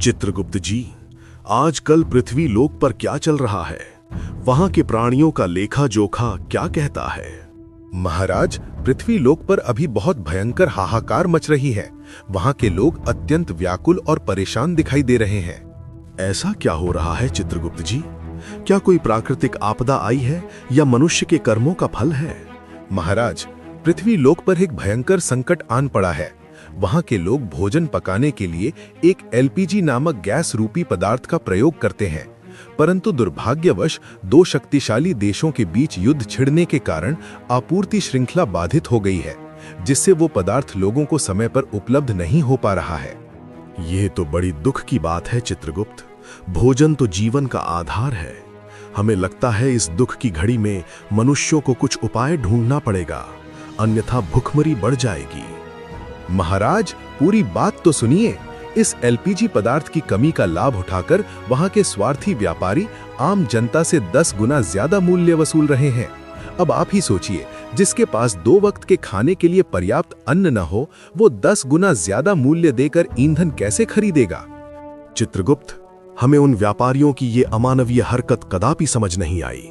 चित्रगुप्त जी, आजकल पृथ्वी लोक पर क्या चल रहा है? वहां के प्राणियों का लेखा जोखा क्या कहता है? महाराज, पृथ्वी लोक पर अभी बहुत भयंकर हाहाकार मच रही है। वहां के लोग अत्यंत व्याकुल और परेशान दिखाई दे रहे हैं। ऐसा क्या हो रहा है चित्रगुप्त जी? क्या कोई प्राकृतिक आपदा आई है या मनुष्य के कर्मों का फल है? महाराज, पृथ्वी लोक पर एक भयंकर संकट आन पड़ा है। वहां के लोग भोजन पकाने के लिए एक एलपीजी नामक गैस रूपी पदार्थ का प्रयोग करते हैं, परंतु दुर्भाग्यवश दो शक्तिशाली देशों के बीच युद्ध छिड़ने के कारण आपूर्ति श्रृंखला बाधित हो गई है, जिससे वो पदार्थ लोगों को समय पर उपलब्ध नहीं हो पा रहा है। ये तो बड़ी दुख की बात है चित्रगुप्त। भोजन तो जीवन का आधार है। हमें लगता है इस दुख की घड़ी में मनुष्यों को कुछ उपाय ढूंढना पड़ेगा, अन्यथा भुखमरी बढ़ जाएगी। महाराज, पूरी बात तो सुनिए। इस एलपीजी पदार्थ की कमी का लाभ उठाकर वहां के स्वार्थी व्यापारी आम जनता से 10 गुना ज्यादा मूल्य वसूल रहे हैं। अब आप ही सोचिए, जिसके पास 2 वक्त के खाने के लिए पर्याप्त अन्न न हो, वो 10 गुना ज्यादा मूल्य देकर ईंधन कैसे खरीदेगा? चित्रगुप्त, हमें उन व्यापारियों की ये अमानवीय हरकत कदापि समझ नहीं आई।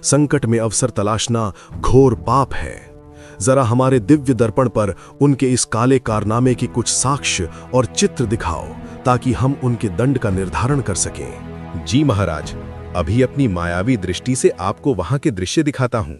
संकट में अवसर तलाशना घोर पाप है। जरा हमारे दिव्य दर्पण पर उनके इस काले कारनामे की कुछ साक्ष्य और चित्र दिखाओ, ताकि हम उनके दंड का निर्धारण कर सकें। जी महाराज, अभी अपनी मायावी दृष्टि से आपको वहां के दृश्य दिखाता हूं।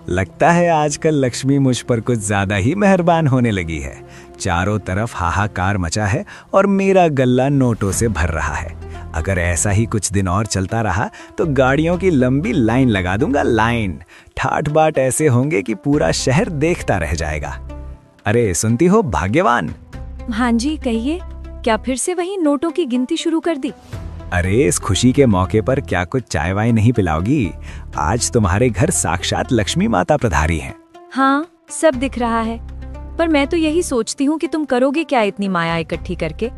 लगता है आजकल लक्ष्मी मुझ पर कुछ ज्यादा ही मेहरबान होने लगी है। चारों तरफ हाहाकार मचा है और मेरा गल्ला नोटों से भर रहा है। अगर ऐसा ही कुछ दिन और चलता रहा तो गाड़ियों की लंबी लाइन लगा दूंगा। लाइन ठाट बाट ऐसे होंगे कि पूरा शहर देखता रह जाएगा। अरे सुनती हो भाग्यवान? हाँ जी, कहिए। क्या फिर से वही नोटों की गिनती शुरू कर दी? अरे इस खुशी के मौके पर क्या कुछ चाय वाय नहीं पिलाओगी? आज तुम्हारे घर साक्षात लक्ष्मी माता पधारी हैं। हाँ, सब दिख रहा है, पर मैं तो यही सोचती हूँ कि तुम करोगे क्या इतनी माया इकट्ठी करके?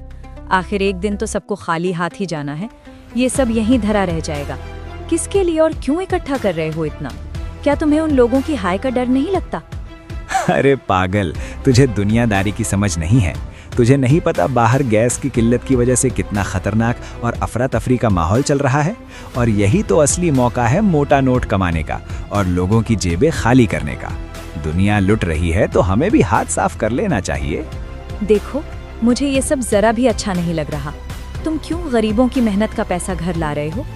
आखिर एक दिन तो सबको खाली हाथ ही जाना है। ये सब यहीं धरा रह जाएगा। किसके लिए और क्यों इकट्ठा कर रहे हो इतना? क्या तुम्हें उन लोगों की हाय का डर नहीं लगता? अरे पागल, तुझे दुनियादारी की समझ नहीं है। तुझे नहीं पता बाहर गैस की किल्लत की वजह से कितना खतरनाक और अफरा तफरी का माहौल चल रहा है। और यही तो असली मौका है मोटा नोट कमाने का और लोगों की जेबें खाली करने का। दुनिया लुट रही है तो हमें भी हाथ साफ कर लेना चाहिए। देखो, मुझे ये सब जरा भी अच्छा नहीं लग रहा। तुम क्यों गरीबों की मेहनत का पैसा घर ला रहे हो?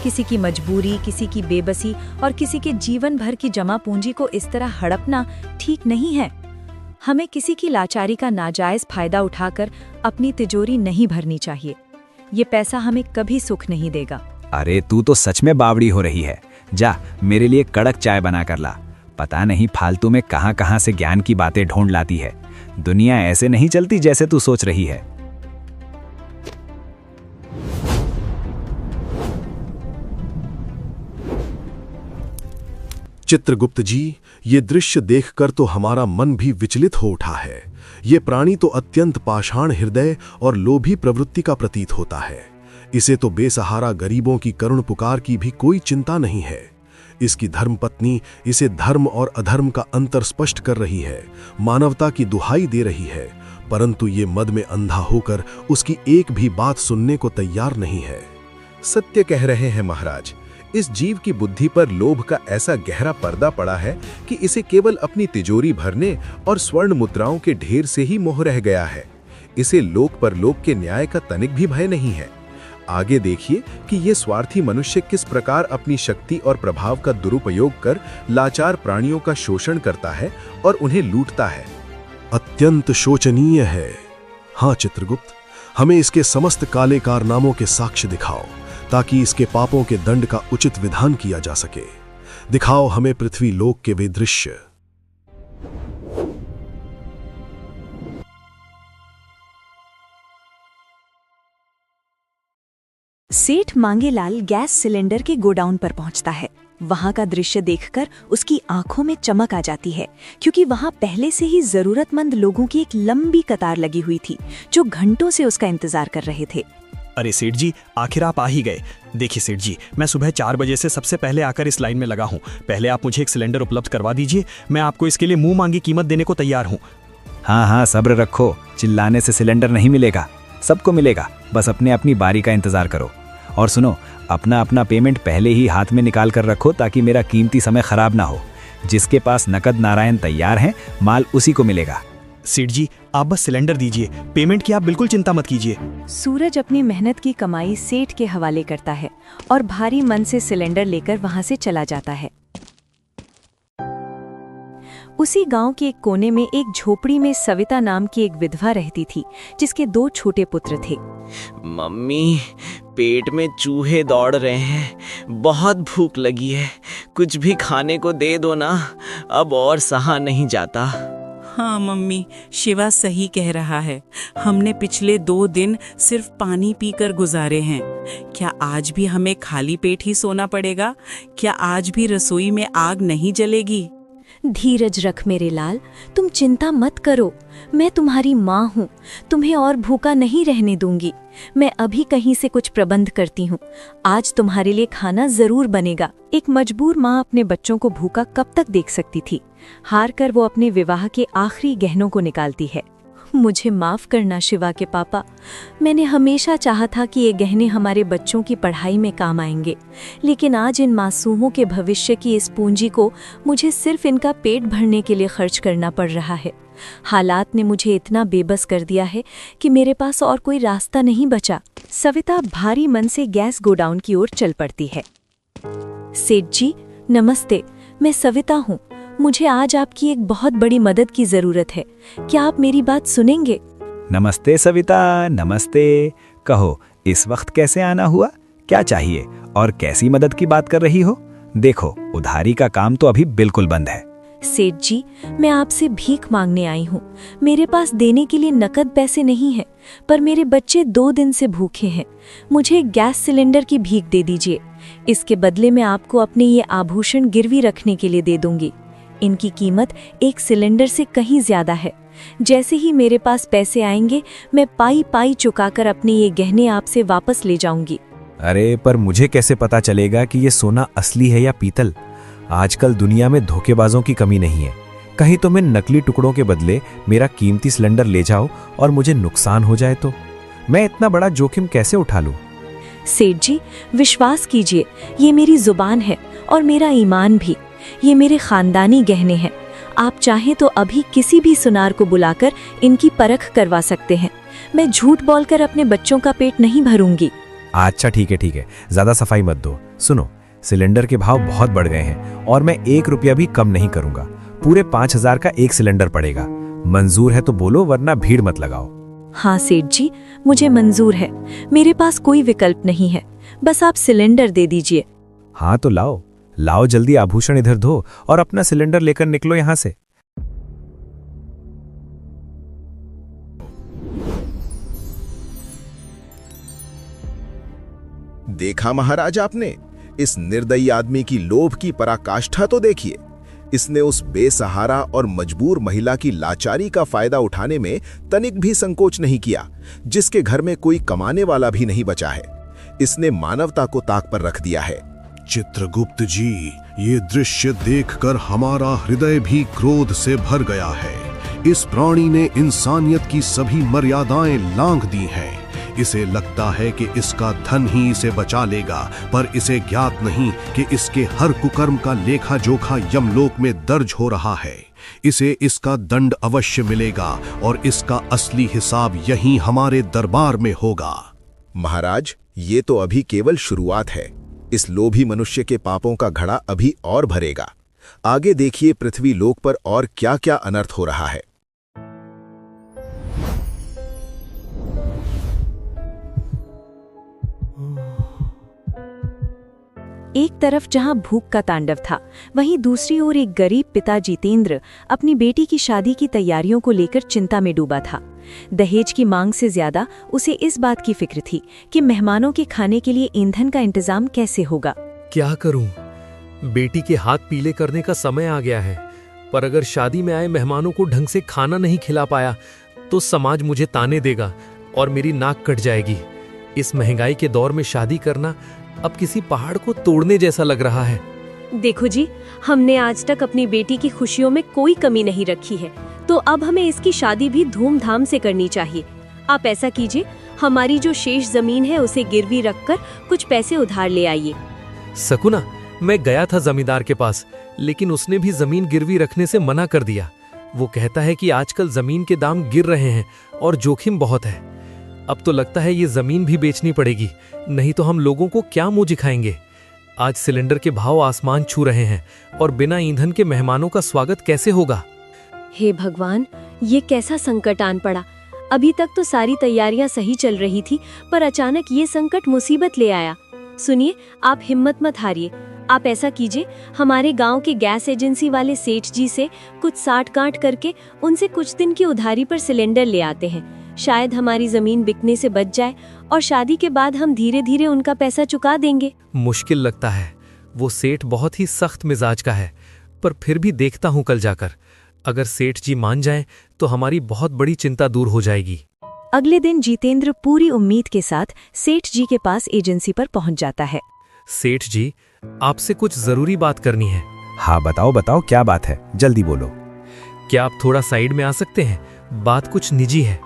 किसी की मजबूरी, किसी की बेबसी और किसी के जीवन भर की जमा पूंजी को इस तरह हड़पना ठीक नहीं है। हमें किसी की लाचारी का नाजायज फायदा उठाकर अपनी तिजोरी नहीं भरनी चाहिए। ये पैसा हमें कभी सुख नहीं देगा। अरे तू तो सच में बावड़ी हो रही है। जा मेरे लिए कड़क चाय बना कर ला। पता नहीं फालतू में कहां कहां से ज्ञान की बातें ढूंढ लाती है। दुनिया ऐसे नहीं चलती जैसे तू सोच रही है। चित्रगुप्त जी, ये दृश्य देखकर तो हमारा मन भी विचलित हो उठा है। ये प्राणी तो अत्यंत पाषाण हृदय और लोभी प्रवृत्ति का प्रतीत होता है। इसे तो बेसहारा गरीबों की करुण पुकार की भी कोई चिंता नहीं है। इसकी धर्मपत्नी इसे धर्म और अधर्म का अंतर स्पष्ट कर रही है, मानवता की दुहाई दे रही है, परंतु ये मद में अंधा होकर उसकी एक भी बात सुनने को तैयार नहीं है। सत्य कह रहे हैं महाराज। इस जीव की बुद्धि पर लोभ का ऐसा गहरा पर्दा पड़ा है कि इसे केवल अपनी तिजोरी भरने और स्वर्ण मुद्राओं के ढेर से ही मोह रह गया है। इसे लोक परलोक के न्याय का तनिक भी भय नहीं है। आगे देखिए कि ये स्वार्थी मनुष्य किस प्रकार अपनी शक्ति और प्रभाव का दुरुपयोग कर लाचार प्राणियों का शोषण करता है और उन्हें लूटता है। अत्यंत शोचनीय है। हाँ चित्रगुप्त, हमें इसके समस्त काले कारनामों के साक्ष्य दिखाओ, ताकि इसके पापों के दंड का उचित विधान किया जा सके। दिखाओ हमें पृथ्वी लोक के वे दृश्य। सेठ मांगेलाल गैस सिलेंडर के गोडाउन पर पहुंचता है। वहां का दृश्य देखकर उसकी आंखों में चमक आ जाती है, क्योंकि वहां पहले से ही जरूरतमंद लोगों की एक लंबी कतार लगी हुई थी, जो घंटों से उसका इंतजार कर रहे थे। अरे सेठ जी, आखिर आप आ ही गए। देखिए सेठ जी, मैं सुबह 4 बजे से सबसे पहले आकर इस लाइन में लगा हूँ। पहले आप मुझे एक सिलेंडर उपलब्ध करवा दीजिए, मैं आपको इसके लिए मुंह मांगी कीमत देने को तैयार हूँ। हाँ हाँ, सब्र रखो, चिल्लाने से सिलेंडर नहीं मिलेगा, सबको मिलेगा, बस अपने अपनी बारी का इंतजार करो। और सुनो, अपना अपना पेमेंट पहले ही हाथ में निकाल कर रखो ताकि मेरा कीमती समय खराब ना हो। जिसके पास नकद नारायण तैयार हैं, माल उसी को मिलेगा। सेठ जी, आप बस सिलेंडर दीजिए, पेमेंट की आप बिल्कुल चिंता मत कीजिए। सूरज अपनी मेहनत की कमाई सेठ के हवाले करता है और भारी मन से सिलेंडर लेकर वहां से चला जाता है। उसी गांव के एक कोने में एक झोपड़ी में सविता नाम की एक विधवा रहती थी, जिसके 2 छोटे पुत्र थे। मम्मी, पेट में चूहे दौड़ रहे हैं, बहुत भूख लगी है, कुछ भी खाने को दे दो ना, अब और सहा नहीं जाता। हाँ मम्मी, शिवा सही कह रहा है। हमने पिछले 2 दिन सिर्फ पानी पीकर गुजारे हैं। क्या आज भी हमें खाली पेट ही सोना पड़ेगा? क्या आज भी रसोई में आग नहीं जलेगी? धीरज रख मेरे लाल, तुम चिंता मत करो, मैं तुम्हारी माँ हूँ, तुम्हें और भूखा नहीं रहने दूंगी। मैं अभी कहीं से कुछ प्रबंध करती हूँ, आज तुम्हारे लिए खाना जरूर बनेगा। एक मजबूर माँ अपने बच्चों को भूखा कब तक देख सकती थी। हार कर वो अपने विवाह के आखिरी गहनों को निकालती है। मुझे माफ करना शिवा के पापा, मैंने हमेशा चाहा था कि ये गहने हमारे बच्चों की पढ़ाई में काम आएंगे, लेकिन आज इन मासूमों के भविष्य की इस पूंजी को मुझे सिर्फ इनका पेट भरने के लिए खर्च करना पड़ रहा है। हालात ने मुझे इतना बेबस कर दिया है कि मेरे पास और कोई रास्ता नहीं बचा। सविता भारी मन से गैस गोडाउन की ओर चल पड़ती है। सेठ जी नमस्ते, मैं सविता हूँ। मुझे आज आपकी एक बहुत बड़ी मदद की जरूरत है, क्या आप मेरी बात सुनेंगे? नमस्ते सविता, नमस्ते। कहो, इस वक्त कैसे आना हुआ? क्या चाहिए और कैसी मदद की बात कर रही हो? देखो, उधारी का काम तो अभी बिल्कुल बंद है। सेठ जी, मैं आपसे भीख मांगने आई हूँ। मेरे पास देने के लिए नकद पैसे नहीं हैं, पर मेरे बच्चे 2 दिन से भूखे हैं। मुझे गैस सिलेंडर की भीख दे दीजिए। इसके बदले मैं आपको अपने ये आभूषण गिरवी रखने के लिए दे दूंगी। इनकी कीमत एक सिलेंडर से कहीं ज्यादा है। जैसे ही मेरे पास पैसे आएंगे, मैं पाई पाई चुकाकर अपने ये गहने आपसे वापस ले जाऊंगी। अरे पर मुझे कैसे पता चलेगा कि ये सोना असली है या पीतल? आजकल दुनिया में धोखेबाजों की कमी नहीं है। कहीं तो मैं नकली टुकड़ों के बदले मेरा कीमती सिलेंडर ले जाओ और मुझे नुकसान हो जाए तो मैं इतना बड़ा जोखिम कैसे उठा लूं? सेठ जी विश्वास कीजिए, ये मेरी जुबान है और मेरा ईमान भी। ये मेरे खानदानी गहने हैं। आप चाहें तो अभी किसी भी सुनार को बुलाकर इनकी परख करवा सकते हैं। मैं झूठ बोलकर अपने बच्चों का पेट नहीं भरूंगी। अच्छा ठीक है, ज्यादा सफाई मत दो। सुनो, सिलेंडर के भाव बहुत बढ़ गए हैं और मैं 1 रुपया भी कम नहीं करूंगा। पूरे 5000 का एक सिलेंडर पड़ेगा। मंजूर है तो बोलो, वरना भीड़ मत लगाओ। हाँ सेठ जी, मुझे मंजूर है। मेरे पास कोई विकल्प नहीं है, बस आप सिलेंडर दे दीजिए। हाँ तो लाओ जल्दी, आभूषण इधर धो और अपना सिलेंडर लेकर निकलो यहां से। देखा महाराज आपने, इस निर्दयी आदमी की लोभ की पराकाष्ठा तो देखिए। इसने उस बेसहारा और मजबूर महिला की लाचारी का फायदा उठाने में तनिक भी संकोच नहीं किया, जिसके घर में कोई कमाने वाला भी नहीं बचा है। इसने मानवता को ताक पर रख दिया है। चित्रगुप्त जी, ये दृश्य देखकर हमारा हृदय भी क्रोध से भर गया है। इस प्राणी ने इंसानियत की सभी मर्यादाएं लांघ दी हैं। इसे लगता है कि इसका धन ही इसे बचा लेगा, पर इसे ज्ञात नहीं कि इसके हर कुकर्म का लेखा जोखा यमलोक में दर्ज हो रहा है। इसे इसका दंड अवश्य मिलेगा और इसका असली हिसाब यहीं हमारे दरबार में होगा। महाराज, ये तो अभी केवल शुरुआत है। इस लोभी मनुष्य के पापों का घड़ा अभी और भरेगा। आगे देखिए पृथ्वी लोक पर और क्या क्या अनर्थ हो रहा है। एक तरफ जहां भूख का तांडव था, वहीं दूसरी ओर एक गरीब पिता जितेंद्र अपनी बेटी की शादी की तैयारियों को लेकर चिंता में डूबा था। दहेज की मांग से ज्यादा उसे इस बात की फिक्र थी कि मेहमानों के खाने के लिए ईंधन का इंतजाम कैसे होगा। क्या करूं? बेटी के हाथ पीले करने का समय आ गया है, पर अगर शादी में आए मेहमानों को ढंग से खाना नहीं खिला पाया तो समाज मुझे ताने देगा और मेरी नाक कट जाएगी। इस महंगाई के दौर में शादी करना अब किसी पहाड़ को तोड़ने जैसा लग रहा है। देखो जी, हमने आज तक अपनी बेटी की खुशियों में कोई कमी नहीं रखी है, तो अब हमें इसकी शादी भी धूमधाम से करनी चाहिए। आप ऐसा कीजिए, हमारी जो शेष जमीन है उसे गिरवी रखकर कुछ पैसे उधार ले आइए। सकुना, मैं गया था जमींदार के पास, लेकिन उसने भी जमीन गिरवी रखने से मना कर दिया। वो कहता है कि आजकल जमीन के दाम गिर रहे हैं और जोखिम बहुत है। अब तो लगता है ये जमीन भी बेचनी पड़ेगी, नहीं तो हम लोगों को क्या मुंह दिखाएंगे। आज सिलेंडर के भाव आसमान छू रहे हैं और बिना ईंधन के मेहमानों का स्वागत कैसे होगा। हे भगवान, ये कैसा संकट आन पड़ा। अभी तक तो सारी तैयारियां सही चल रही थी, पर अचानक ये संकट मुसीबत ले आया। सुनिए, आप हिम्मत मत हारिए। आप ऐसा कीजिए, हमारे गांव के गैस एजेंसी वाले सेठ जी से कुछ साठ गांठ करके उनसे कुछ दिन की उधारी पर सिलेंडर ले आते हैं। शायद हमारी जमीन बिकने से बच जाए और शादी के बाद हम धीरे धीरे उनका पैसा चुका देंगे। मुश्किल लगता है, वो सेठ बहुत ही सख्त मिजाज का है, पर फिर भी देखता हूं कल जाकर। अगर सेठ जी मान जाएं तो हमारी बहुत बड़ी चिंता दूर हो जाएगी। अगले दिन जितेंद्र पूरी उम्मीद के साथ सेठ जी के पास एजेंसी पर पहुंच जाता है। सेठ जी, आपसे कुछ जरूरी बात करनी है। हाँ बताओ बताओ, क्या बात है, जल्दी बोलो। क्या आप थोड़ा साइड में आ सकते हैं? बात कुछ निजी है।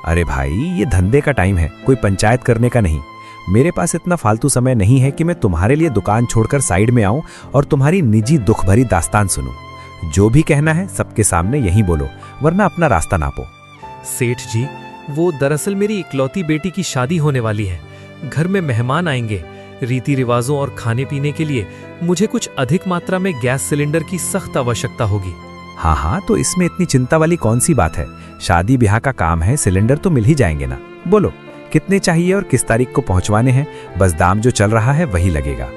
अरे भाई, ये धंधे का टाइम है, कोई पंचायत करने का नहीं। मेरे पास इतना फालतू समय नहीं है कि मैं तुम्हारे लिए दुकान छोड़कर साइड में आऊं और तुम्हारी निजी दुख भरी दास्तान सुनूं। जो भी कहना है सबके सामने यही बोलो, वरना अपना रास्ता नापो। सेठ जी, वो दरअसल मेरी इकलौती बेटी की शादी होने वाली है। घर में मेहमान आएंगे। रीति रिवाजों और खाने पीने के लिए मुझे कुछ अधिक मात्रा में गैस सिलेंडर की सख्त आवश्यकता होगी। हाँ हाँ, तो इसमें इतनी चिंता वाली कौन सी बात है। शादी ब्याह का काम है, सिलेंडर तो मिल ही जाएंगे ना। बोलो कितने चाहिए और किस तारीख को पहुंचवाने हैं, बस दाम जो चल रहा है वही लगेगा।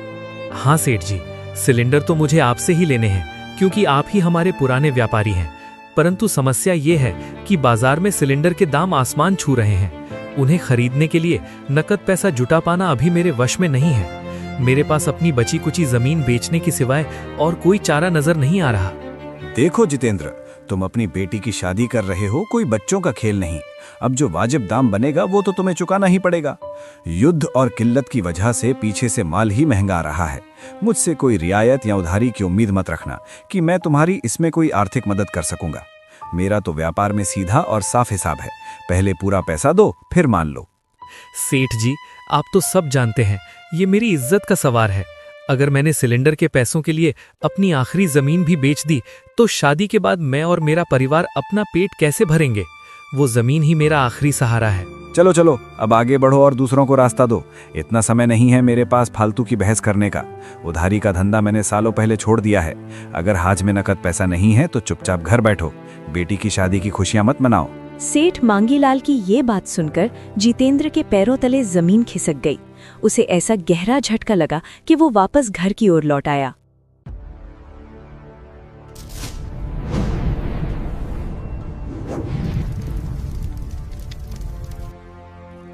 हाँ सेठ जी, सिलेंडर तो मुझे आपसे ही लेने हैं, क्योंकि आप ही हमारे पुराने व्यापारी हैं। परंतु समस्या ये है कि बाजार में सिलेंडर के दाम आसमान छू रहे हैं। उन्हें खरीदने के लिए नकद पैसा जुटा पाना अभी मेरे वश में नहीं है। मेरे पास अपनी बची कुची जमीन बेचने के सिवाय और कोई चारा नजर नहीं आ रहा। देखो जितेंद्र, तुम अपनी बेटी की शादी कर रहे हो, कोई बच्चों का खेल नहीं। अब जो वाजिब दाम बनेगा वो तो तुम्हें चुकाना ही पड़ेगा। युद्ध और किल्लत की वजह से पीछे से माल ही महंगा आ रहा है। मुझसे कोई रियायत या उधारी की उम्मीद मत रखना कि मैं तुम्हारी इसमें कोई आर्थिक मदद कर सकूंगा। मेरा तो व्यापार में सीधा और साफ हिसाब है, पहले पूरा पैसा दो फिर मान लो। सेठ जी, आप तो सब जानते हैं, ये मेरी इज्जत का सवाल है। अगर मैंने सिलेंडर के पैसों के लिए अपनी आखिरी जमीन भी बेच दी तो शादी के बाद मैं और मेरा परिवार अपना पेट कैसे भरेंगे। वो जमीन ही मेरा आखिरी सहारा है। चलो चलो, अब आगे बढ़ो और दूसरों को रास्ता दो। इतना समय नहीं है मेरे पास फालतू की बहस करने का। उधारी का धंधा मैंने सालों पहले छोड़ दिया है। अगर हाथ में नकद पैसा नहीं है तो चुपचाप घर बैठो, बेटी की शादी की खुशियां मत मनाओ। सेठ मांगीलाल की ये बात सुनकर जितेंद्र के पैरों तले जमीन खिसक गई। उसे ऐसा गहरा झटका लगा कि वो वापस घर की ओर लौट आया।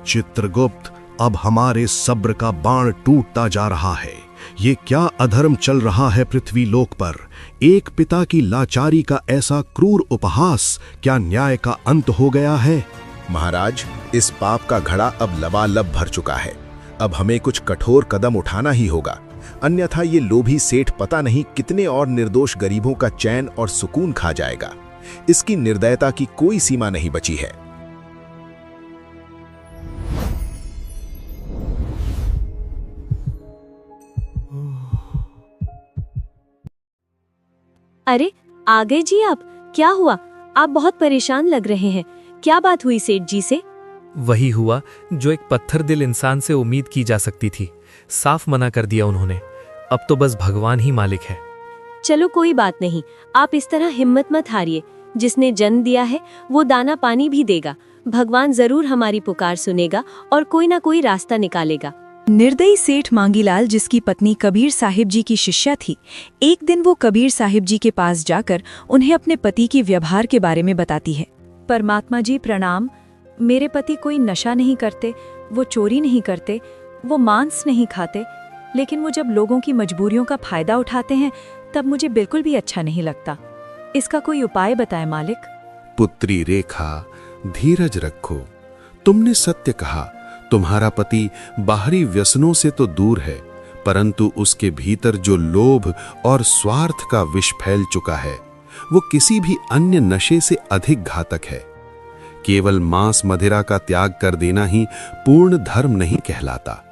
चित्रगुप्त, अब हमारे सब्र का बाण टूटता जा रहा है। ये क्या अधर्म चल रहा है पृथ्वी लोक पर। एक पिता की लाचारी का ऐसा क्रूर उपहास, क्या न्याय का अंत हो गया है? महाराज, इस पाप का घड़ा अब लबालब भर चुका है। अब हमें कुछ कठोर कदम उठाना ही होगा, अन्यथा ये लोभी सेठ पता नहीं कितने और निर्दोष गरीबों का चैन और सुकून खा जाएगा। इसकी निर्दयता की कोई सीमा नहीं बची है। अरे आ गए जी आप। क्या हुआ? आप बहुत परेशान लग रहे हैं। क्या बात हुई सेठ जी से? वही हुआ जो एक पत्थर दिल इंसान से उम्मीद की जा सकती थी। साफ मना कर दिया उन्होंने। अब तो बस भगवान ही मालिक है। चलो कोई बात नहीं, आप इस तरह हिम्मत मत हारिए। जिसने जन्म दिया है वो दाना पानी भी देगा। भगवान जरूर हमारी पुकार सुनेगा और कोई ना कोई रास्ता निकालेगा। निर्दयी सेठ मांगीलाल, जिसकी पत्नी कबीर साहिब जी की शिष्या थी, एक दिन वो कबीर साहिब जी के पास जाकर उन्हें अपने पति के व्यवहार के बारे में बताती है। परमात्मा जी प्रणाम। मेरे पति कोई नशा नहीं करते, वो चोरी नहीं करते, वो मांस नहीं खाते, लेकिन वो जब लोगों की मजबूरियों का फायदा उठाते हैं तब मुझे बिल्कुल भी अच्छा नहीं लगता। इसका कोई उपाय बताएं मालिक। पुत्री रेखा, धीरज रखो। तुमने सत्य कहा, तुम्हारा पति बाहरी व्यसनों से तो दूर है, परंतु उसके भीतर जो लोभ और स्वार्थ का विष फैल चुका है वो किसी भी अन्य नशे से अधिक घातक है। केवल मांस मदिरा का त्याग कर देना ही पूर्ण धर्म नहीं कहलाता।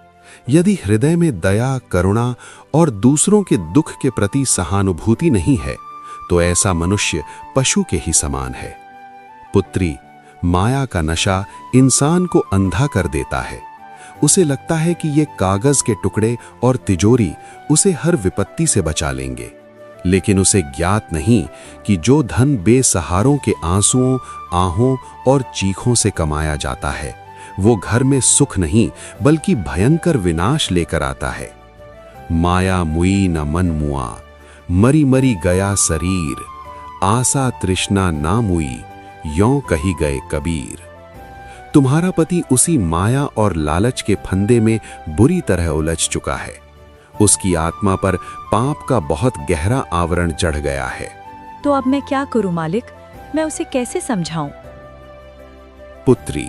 यदि हृदय में दया, करुणा और दूसरों के दुख के प्रति सहानुभूति नहीं है तो ऐसा मनुष्य पशु के ही समान है। पुत्री, माया का नशा इंसान को अंधा कर देता है। उसे लगता है कि ये कागज के टुकड़े और तिजोरी उसे हर विपत्ति से बचा लेंगे, लेकिन उसे ज्ञात नहीं कि जो धन बेसहारों के आंसुओं, आहों और चीखों से कमाया जाता है वो घर में सुख नहीं बल्कि भयंकर विनाश लेकर आता है। माया मुई न मन मुआ, मरी मरी गया शरीर, आशा तृष्णा ना मुई, यों कही गए कबीर। तुम्हारा पति उसी माया और लालच के फंदे में बुरी तरह उलझ चुका है। उसकी आत्मा पर पाप का बहुत गहरा आवरण चढ़ गया है। तो अब मैं क्या करूं मालिक? मैं उसे कैसे समझाऊं? पुत्री,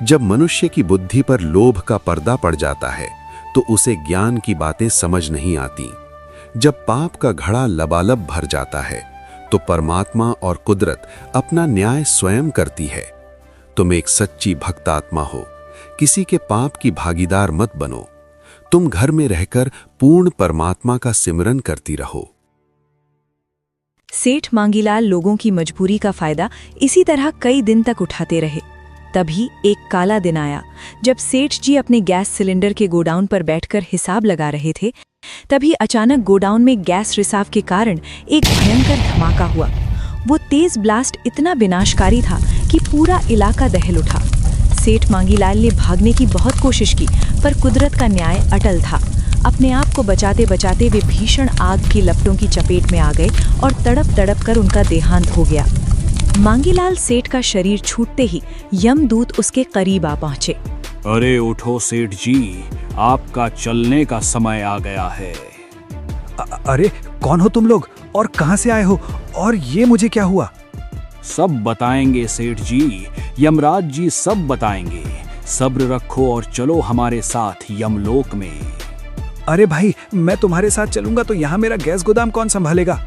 जब मनुष्य की बुद्धि पर लोभ का पर्दा पड़ जाता है तो उसे ज्ञान की बातें समझ नहीं आती। जब पाप का घड़ा लबालब भर जाता है तो परमात्मा और कुदरत अपना न्याय स्वयं करती है। तुम एक सच्ची भक्त आत्मा हो, किसी के पाप की भागीदार मत बनो। तुम घर में रहकर पूर्ण परमात्मा का सिमरन करती रहो। सेठ मांगीलाल लोगों की मजबूरी का फायदा इसी तरह कई दिन तक उठाते रहे। तभी एक काला दिन आया जब सेठ जी अपने गैस सिलेंडर के गोडाउन पर बैठकर हिसाब लगा रहे थे। तभी अचानक गोडाउन में गैस रिसाव के कारण एक भयंकर धमाका हुआ। वो तेज ब्लास्ट इतना विनाशकारी था कि पूरा इलाका दहल उठा। सेठ मांगीलाल ने भागने की बहुत कोशिश की, पर कुदरत का न्याय अटल था। अपने आप को बचाते बचाते वे भीषण आग की लपटों की चपेट में आ गए और तड़प तड़प कर उनका देहांत हो गया। मांगीलाल सेठ का शरीर छूटते ही यमदूत उसके करीब आ पहुंचे। अरे उठो सेठ जी, आपका चलने का समय आ गया है। अरे कौन हो तुम लोग और कहां से आए हो, और ये मुझे क्या हुआ? सब बताएंगे सेठ जी, यमराज जी सब बताएंगे। सब्र रखो और चलो हमारे साथ यमलोक में। अरे भाई, मैं तुम्हारे साथ चलूंगा तो यहाँ मेरा गैस गोदाम कौन संभालेगा?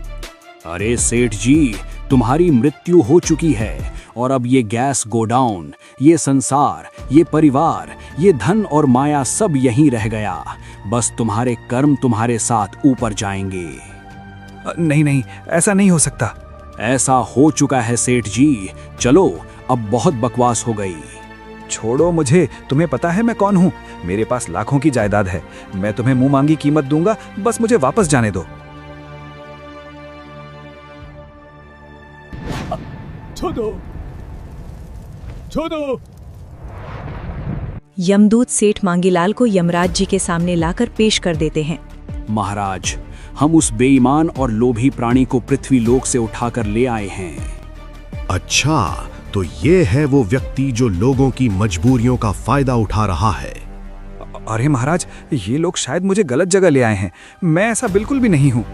अरे सेठ जी, तुम्हारी मृत्यु हो चुकी है और अब ये गैस गोडाउन, ये संसार, ये परिवार, ये धन और माया सब यहीं रह गया। बस तुम्हारे कर्म तुम्हारे साथ ऊपर जाएंगे। नहीं नहीं, ऐसा नहीं हो सकता। ऐसा हो चुका है सेठ जी, चलो अब बहुत बकवास हो गई। छोड़ो मुझे, तुम्हें पता है मैं कौन हूँ। मेरे पास लाखों की जायदाद है, मैं तुम्हें मुंह मांगी कीमत दूंगा, बस मुझे वापस जाने दो। छोड़ो। यमदूत सेठ मांगीलाल को यमराज जी के सामने लाकर पेश कर देते हैं। महाराज, हम उस बेईमान और लोभी प्राणी को पृथ्वी लोक से उठाकर ले आए हैं। अच्छा, तो ये है वो व्यक्ति जो लोगों की मजबूरियों का फायदा उठा रहा है। अरे महाराज, ये लोग शायद मुझे गलत जगह ले आए हैं। मैं ऐसा बिल्कुल भी नहीं हूँ।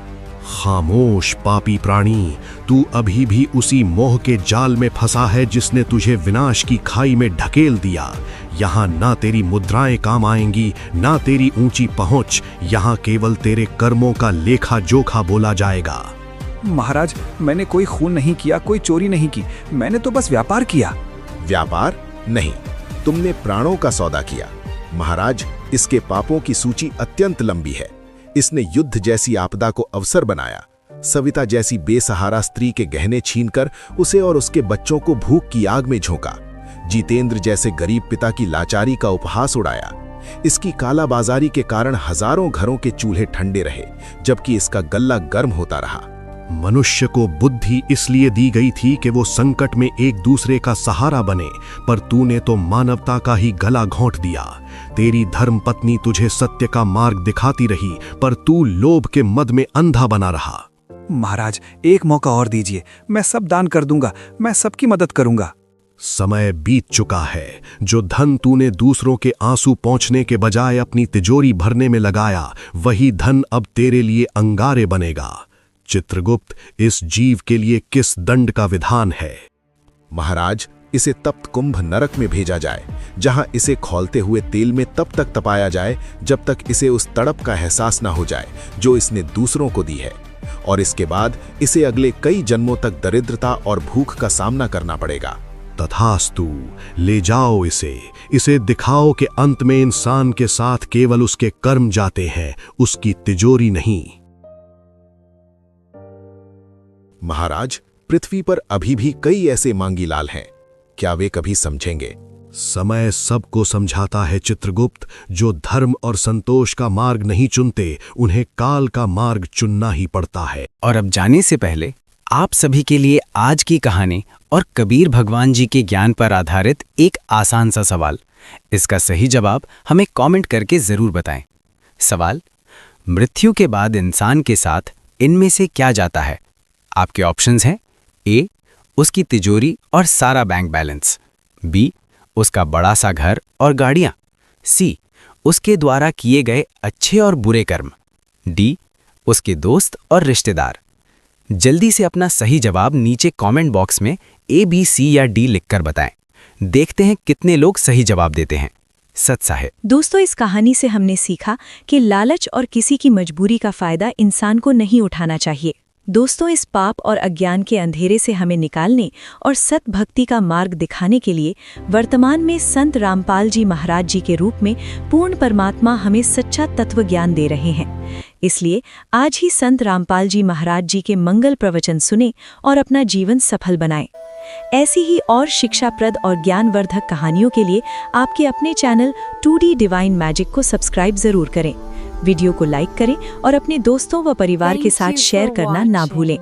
खामोश पापी प्राणी, तू अभी भी उसी मोह के जाल में फंसा है जिसने तुझे विनाश की खाई में ढकेल दिया। यहाँ ना तेरी मुद्राएं काम आएंगी, ना तेरी ऊंची पहुंच। यहाँ केवल तेरे कर्मों का लेखा जोखा बोला जाएगा। महाराज, मैंने कोई खून नहीं किया, कोई चोरी नहीं की, मैंने तो बस व्यापार किया। व्यापार नहीं, तुमने प्राणों का सौदा किया। महाराज, इसके पापों की सूची अत्यंत लंबी है। इसने युद्ध जैसी आपदा को अवसर बनाया, सविता जैसी बेसहारा स्त्री के गहने छीनकर उसे और उसके बच्चों को भूख की आग में झोंका, जितेंद्र जैसे गरीब पिता की लाचारी का उपहास उड़ाया। इसकी कालाबाजारी के कारण हजारों घरों के चूल्हे ठंडे रहे, जबकि इसका गल्ला गर्म होता रहा। मनुष्य को बुद्धि इसलिए दी गई थी कि वो संकट में एक दूसरे का सहारा बने, पर तूने तो मानवता का ही गला घोंट दिया। तेरी धर्म पत्नी तुझे सत्य का मार्ग दिखाती रही, पर तू लोभ के मद में अंधा बना रहा। महाराज, एक मौका और दीजिए, मैं सब दान कर दूंगा, मैं सबकी मदद करूंगा। समय बीत चुका है। जो धन तूने दूसरों के आंसू पहुंचने के बजाय अपनी तिजोरी भरने में लगाया, वही धन अब तेरे लिए अंगारे बनेगा। चित्रगुप्त, इस जीव के लिए किस दंड का विधान है? महाराज, इसे तप्त कुंभ नरक में भेजा जाए, जहां इसे खौलते हुए तेल में तब तक तपाया जाए जब तक इसे उस तड़प का एहसास न हो जाए जो इसने दूसरों को दी है, और इसके बाद इसे अगले कई जन्मों तक दरिद्रता और भूख का सामना करना पड़ेगा। तथास्तु, ले जाओ इसे दिखाओ कि अंत में इंसान के साथ केवल उसके कर्म जाते हैं, उसकी तिजोरी नहीं। महाराज, पृथ्वी पर अभी भी कई ऐसे मांगीलाल हैं, क्या वे कभी समझेंगे? समय सबको समझाता है चित्रगुप्त। जो धर्म और संतोष का मार्ग नहीं चुनते, उन्हें काल का मार्ग चुनना ही पड़ता है। और अब जाने से पहले आप सभी के लिए आज की कहानी और कबीर भगवान जी के ज्ञान पर आधारित एक आसान सा सवाल। इसका सही जवाब हमें कमेंट करके जरूर बताएं। सवाल: मृत्यु के बाद इंसान के साथ इनमें से क्या जाता है? आपके ऑप्शंस हैं: ए, उसकी तिजोरी और सारा बैंक बैलेंस; बी, उसका बड़ा सा घर और गाड़ियां; सी, उसके द्वारा किए गए अच्छे और बुरे कर्म; डी, उसके दोस्त और रिश्तेदार। जल्दी से अपना सही जवाब नीचे कमेंट बॉक्स में ए, बी, सी या डी लिखकर बताएं। देखते हैं कितने लोग सही जवाब देते हैं। सत साहेब। दोस्तों, इस कहानी से हमने सीखा कि लालच और किसी की मजबूरी का फायदा इंसान को नहीं उठाना चाहिए। दोस्तों, इस पाप और अज्ञान के अंधेरे से हमें निकालने और सत भक्ति का मार्ग दिखाने के लिए वर्तमान में संत रामपाल जी महाराज जी के रूप में पूर्ण परमात्मा हमें सच्चा तत्व ज्ञान दे रहे हैं। इसलिए आज ही संत रामपाल जी महाराज जी के मंगल प्रवचन सुने और अपना जीवन सफल बनाएं। ऐसी ही और शिक्षाप्रद और ज्ञानवर्धक कहानियों के लिए आपके अपने चैनल 2D डिवाइन मैजिक को सब्सक्राइब जरूर करें। वीडियो को लाइक करें और अपने दोस्तों व परिवार के साथ शेयर करना ना भूलें।